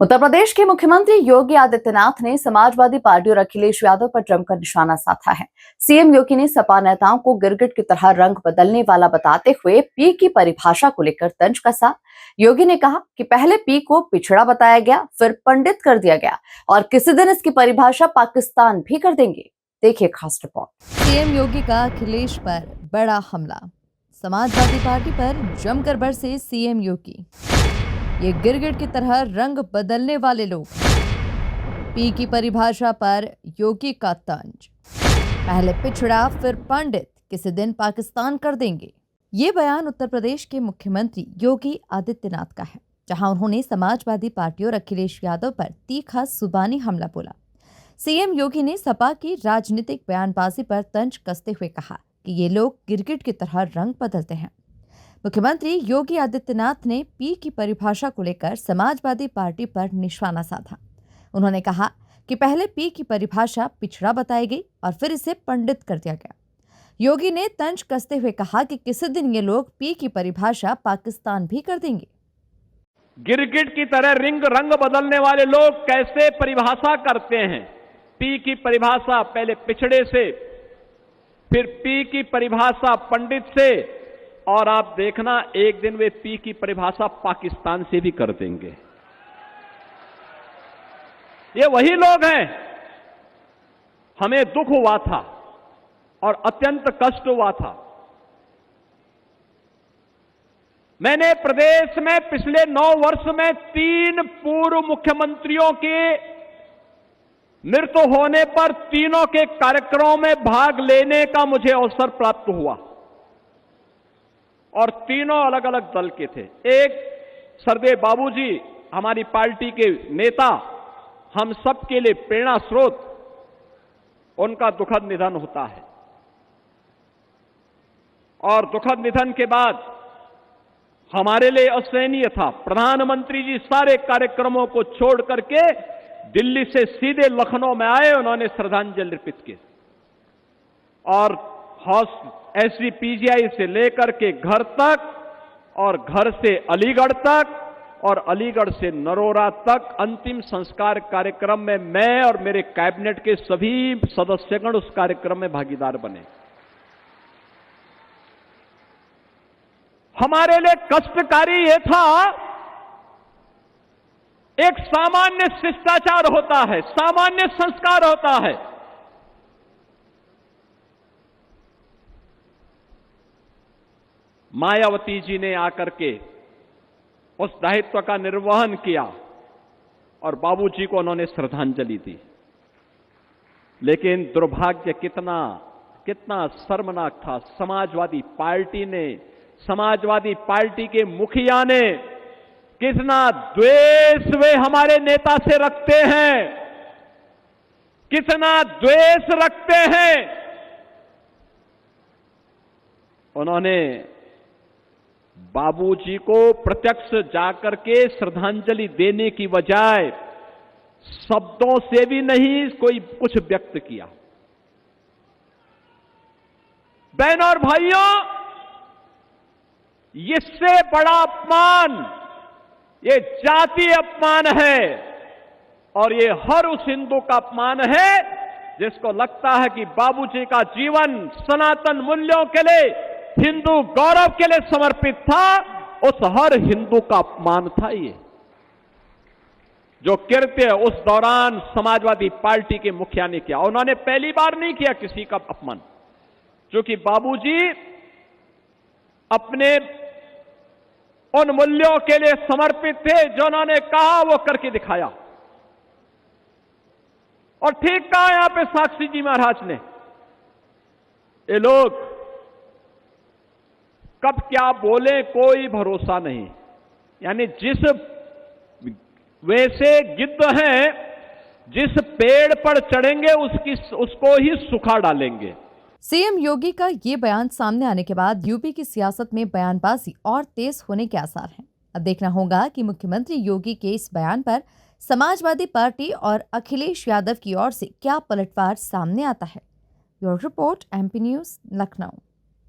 उत्तर प्रदेश के मुख्यमंत्री योगी आदित्यनाथ ने समाजवादी पार्टी और अखिलेश यादव पर जमकर निशाना साधा है। सीएम योगी ने सपा नेताओं को गिरगिट की तरह रंग बदलने वाला बताते हुए पी की परिभाषा को लेकर तंज कसा। योगी ने कहा कि पहले पी को पिछड़ा बताया गया, फिर पंडित कर दिया गया और किसी दिन इसकी परिभाषा पाकिस्तान भी कर देंगे। देखिए खास रिपोर्ट। सीएम योगी का अखिलेश पर बड़ा हमला। समाजवादी पार्टी पर जमकर बरसे सीएम योगी। ये गिरगिट की तरह रंग बदलने वाले लोग। पी की परिभाषा पर योगी का तंज। पहले पिछड़ा फिर पंडित, किसी दिन पाकिस्तान कर देंगे। ये बयान उत्तर प्रदेश के मुख्यमंत्री योगी आदित्यनाथ का है, जहां उन्होंने समाजवादी पार्टी और अखिलेश यादव पर तीखा जुबानी हमला बोला। सीएम योगी ने सपा की राजनीतिक बयानबाजी पर तंज कसते हुए कहा कि ये लोग गिरगिट की तरह रंग बदलते हैं। मुख्यमंत्री योगी आदित्यनाथ ने पी की परिभाषा को लेकर समाजवादी पार्टी पर निशाना साधा। उन्होंने कहा कि पहले पी की परिभाषा पिछड़ा बताई गई और फिर इसे पंडित कर दिया गया। योगी ने तंज कसते हुए कहा कि किसी दिन ये लोग पी की परिभाषा पाकिस्तान भी कर देंगे। गिरगिट की तरह रंग बदलने वाले लोग कैसे परिभाषा करते हैं। पी की परिभाषा पहले पिछड़े से, फिर पी की परिभाषा पंडित से, और आप देखना एक दिन वे पी की परिभाषा पाकिस्तान से भी कर देंगे। ये वही लोग हैं। हमें दुख हुआ था और अत्यंत कष्ट हुआ था। मैंने प्रदेश में पिछले 9 वर्ष में 3 पूर्व मुख्यमंत्रियों के मृत्यु होने पर तीनों के कार्यक्रमों में भाग लेने का मुझे अवसर प्राप्त हुआ और तीनों अलग अलग दल के थे। एक सरदेव बाबूजी, हमारी पार्टी के नेता, हम सबके लिए प्रेरणा स्रोत, उनका दुखद निधन होता है और दुखद निधन के बाद हमारे लिए असहनीय था। प्रधानमंत्री जी सारे कार्यक्रमों को छोड़ करके दिल्ली से सीधे लखनऊ में आए, उन्होंने श्रद्धांजलि अर्पित की और एसजीपीजीआई से लेकर के घर तक और घर से अलीगढ़ तक और अलीगढ़ से नरोरा तक अंतिम संस्कार कार्यक्रम में मैं और मेरे कैबिनेट के सभी सदस्यगण उस कार्यक्रम में भागीदार बने। हमारे लिए कष्टकारी यह था, एक सामान्य शिष्टाचार होता है, सामान्य संस्कार होता है। मायावती जी ने आकर के उस दायित्व का निर्वहन किया और बाबूजी को उन्होंने श्रद्धांजलि दी। लेकिन दुर्भाग्य कितना शर्मनाक था। समाजवादी पार्टी के मुखिया ने कितना द्वेष वे हमारे नेता से रखते हैं, कितना द्वेष रखते हैं। उन्होंने बाबूजी को प्रत्यक्ष जाकर के श्रद्धांजलि देने की बजाय शब्दों से भी नहीं कोई कुछ व्यक्त किया। बहनों और भाइयों, इससे बड़ा अपमान ये जातीय अपमान है और ये हर उस हिंदू का अपमान है जिसको लगता है कि बाबूजी का जीवन सनातन मूल्यों के लिए, हिंदू गौरव के लिए समर्पित था। उस हर हिंदू का अपमान था ये जो कृत्य उस दौरान समाजवादी पार्टी के मुखिया ने किया। उन्होंने पहली बार नहीं किया किसी का अपमान, क्योंकि बाबूजी अपने उन मूल्यों के लिए समर्पित थे जो उन्होंने कहा वो करके दिखाया। और ठीक कहा यहां पे साक्षी जी महाराज ने, ये लोग कब क्या बोले कोई भरोसा नहीं। यानी जिस वैसे गिद्ध हैं, जिस पेड़ पर चढ़ेंगे उसको ही सुखा डालेंगे। सीएम योगी का ये बयान सामने आने के बाद यूपी की सियासत में बयानबाजी और तेज होने के आसार हैं। अब देखना होगा कि मुख्यमंत्री योगी के इस बयान पर समाजवादी पार्टी और अखिलेश यादव की ओर से क्या पलटवार सामने आता है। Bureau report, MP news, Lucknow.